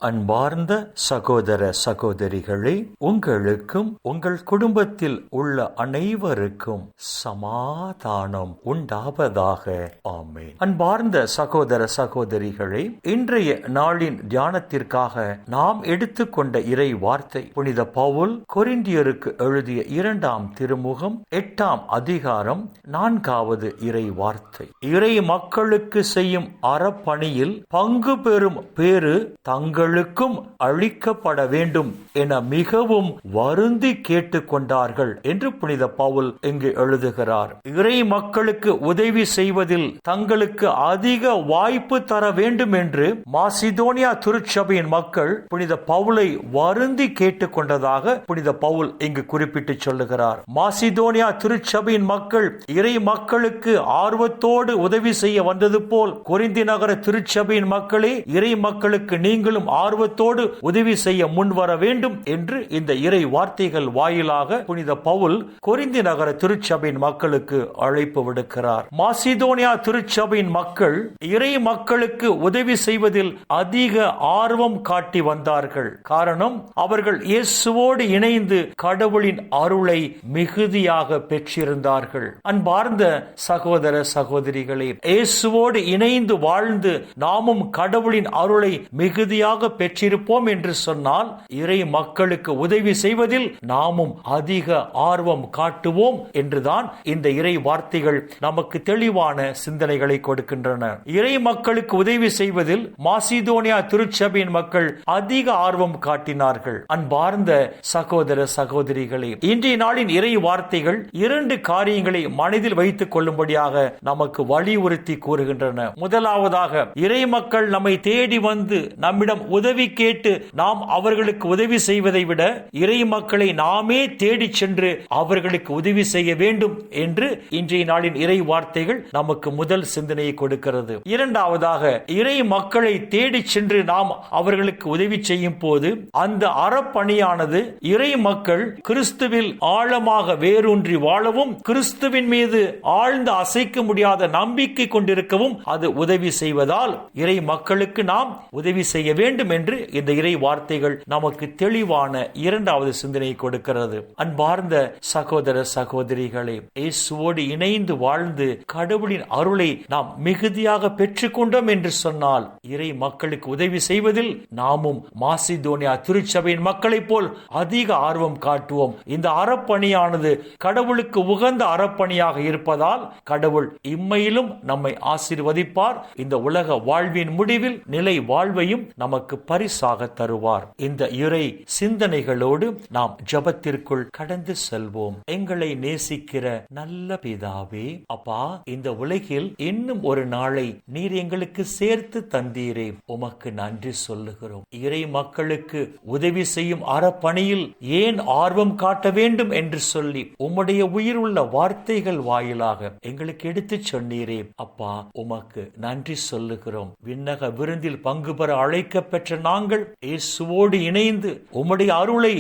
அன்பார்ந்த சகோதர சகோதரிகளே, உங்களுக்கும் உங்கள் குடும்பத்தில் உள்ள அனைவருக்கும் சமாதானம் உண்டாவதாக. ஆமென். அன்பார்ந்த சகோதர சகோதரிகளே, இன்றைய நாளின் தியானத்திற்காக நாம் எடுத்துக்கொண்ட இறை வார்த்தை புனித பவுல் கொரிந்தியருக்கு எழுதிய 2ஆம் திருமுகம் 8ஆம் அதிகாரம் 4வது இறை வார்த்தை. இறை மக்களுக்கு செய்யும் அறப்பணியில் பங்கு பெறும் பேறு தங்களுக்கும் அளிக்கப்பட வேண்டும் என மிகவும் வருந்தி கேட்டுக்கொண்டார்கள் என்று புனித பவுல் இங்கு எழுதுகிறார். இறை மக்களுக்கு உதவி செய்வதில் தங்களுக்கு அதிக வாய்ப்பு தர வேண்டும் என்று மாசிதோனியா திருச்சபையின் மக்கள் புனித பவுலை வருந்தி கேட்டுக்கொண்டதாக புனித பவுல் இங்கு குறிப்பிட்டு சொல்லுகிறார். மாசிதோனியா திருச்சபையின் மக்கள் இறை மக்களுக்கு ஆர்வத்தோடு உதவி செய்ய வந்தது போல் கொரிந்தி நகர திருச்சபையின் மக்களே, இறை மக்களுக்கு நீங்களும் ஆர்வத்தோடு உதவி செய்ய முன்வர வேண்டும் என்று இந்த இறை வார்த்தைகள் வாயிலாக புனித பவுல் கொரிந்தி நகர திருச்சபையின் மக்களுக்கு அழைப்பு விடுக்கிறார். மாசிதோனியா திருச்சபையின் மக்கள் இறை மக்களுக்கு உதவி செய்வதில் அதிக ஆர்வம் காட்டி வந்தார்கள். காரணம், அவர்கள் இயேசுவோடு இணைந்து கடவுளின் அருளை மிகுதியாக பெற்றிருந்தார்கள். அன்பார்ந்த சகோதர சகோதரிகளே, இயேசுவோடு இணைந்து வாழ்ந்து நாமும் கடவுளின் அருளை மிகுதியாக பெற்றிருப்போம் என்று சொன்னால் இறை மக்களுக்கு உதவி செய்வதில் நாமும் அதிக ஆர்வம் காட்டுவோம் என்றுதான் இந்த இறை வார்த்தைகள் நமக்கு தெளிவான சிந்தனைகளை கொடுக்கின்றன. இறை மக்களுக்கு உதவி செய்வதில் மாசிதோனியா திருச்சபையின் மக்கள் அதிக ஆர்வம் காட்டினார்கள். அன்பார்ந்த சகோதர சகோதரிகளே, இன்றைய நாளின் இறை வார்த்தைகள் 2 காரியங்களை மனதில் வைத்துக் கொள்ளும்படியாக நமக்கு வலியுறுத்தி கூறுகின்றன. முதலாவதாக, இறை மக்கள் நம்மை தேடி வந்து நம்மிடம் உதவி கேட்டு நாம் அவர்களுக்கு உதவி செய்வதை விட இறை மக்களை நாமே தேடி சென்று அவர்களுக்கு உதவி செய்ய வேண்டும் என்று இன்றைய நாளின் இறை வார்த்தைகள் நமக்கு முதல் சிந்தனையை கொடுக்கிறது. இரண்டாவதாக, இறை மக்களை தேடி சென்று நாம் அவர்களுக்கு உதவி செய்யும் போது அந்த அறப்பணியானது இறை மக்கள் கிறிஸ்துவில் ஆழமாக வேரூன்றி வாழவும் கிறிஸ்துவின் மீது ஆழ்ந்து அசைக்க முடியாத நம்பிக்கை கொண்டிருக்கவும் அது உதவி செய்வதால் இறை மக்களுக்கு நாம் உதவி செய்ய வேண்டும் என்று இந்த இறை வார்த்தைகள் நமக்கு தெளிவான இரண்டாவது சிந்தனையை கொடுக்கிறது. அன்பார்ந்த சகோதர சகோதரிகளே, இயேசுவோடு இணைந்து வாழ்ந்து கடவுளின் அருளை நாம் மிகுதியாக பெற்றுக்கொண்டோம் என்று சொன்னால் இறை மக்களுக்கு உதவி செய்வதில் நாமும் மாசிதோனியா திருச்சபையின் மக்களைப் போல் அதிக ஆர்வம் காட்டுவோம். இந்த அறப்பணியானது கடவுளுக்கு உகந்த அறப்பணியாக இருப்பதால் கடவுள் இம்மையிலும் நம்மை ஆசீர்வதிப்பார். இந்த உலக வாழ்வின் முடிவில் நிலை வாழ்வையும் நமக்கு பரிசாக தருவார். இந்த இறை சிந்தனைகளோடு நாம் ஜெபத்திற்குள் கடந்து செல்வோம். எங்களை நேசிக்கிற நல்ல பிதாவே, அப்பா, இந்த உலகில் இன்னும் ஒரு நாளை நீர் எங்களுக்கு சேர்த்து தந்தீரே, உமக்கு நன்றி சொல்லுகிறோம். இறை மக்களுக்கு உதவி செய்யும் அறப்பணியில் ஏன் ஆர்வம் காட்ட வேண்டும் என்று சொல்லி உம்முடைய உயிருள்ள வார்த்தைகள் வாயிலாக எங்களுக்கு எடுத்துச் சொன்னீரே, அப்பா, உமக்கு நன்றி சொல்லுகிறோம். விண்ணக விருந்தில் பங்கு பெற அழைக்க பெற்ற நாங்கள் இயேசுவோடு இணைந்து உம்முடைய அருளை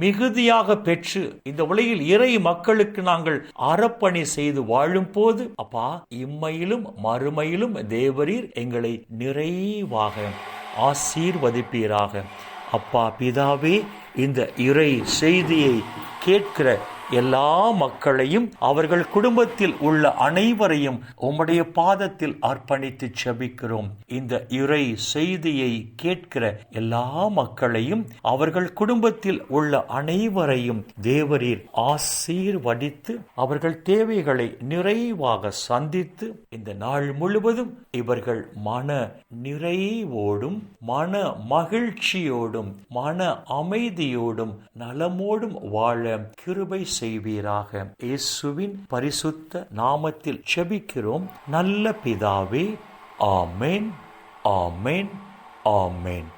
மிகுதியாக பெற்று இந்த உலகில் இறை மக்களுக்கு நாங்கள் அறப்பணி செய்து வாழும் போது அப்பா, இம்மையிலும் மறுமையிலும் தேவரீர் எங்களை நிறைவாக ஆசீர்வதிப்பீராக. அப்பா பிதாவே, இந்த இறை செய்தியை கேட்கிற எல்லா மக்களையும் அவர்கள் குடும்பத்தில் உள்ள அனைவரையும் உம்முடைய பாதத்தில் அர்ப்பணித்து ஜெபிக்கிறோம். இந்த இறை செய்தியை கேட்கிற எல்லா மக்களையும் அவர்கள் குடும்பத்தில் உள்ள அனைவரையும் தேவரீர் ஆசீர்வதித்து அவர்கள் தேவைகளை நிறைவாக சந்தித்து இந்த நாள் முழுவதும் இவர்கள் மன நிறைவோடும் மன மகிழ்ச்சியோடும் மன அமைதியோடும் நலமோடும் வாழ கிருபை செய்வீராக. இயேசுவின் பரிசுத்த நாமத்தில் ஜெபிக்கிறோம் நல்ல பிதாவே. ஆமென், ஆமென், ஆமென்.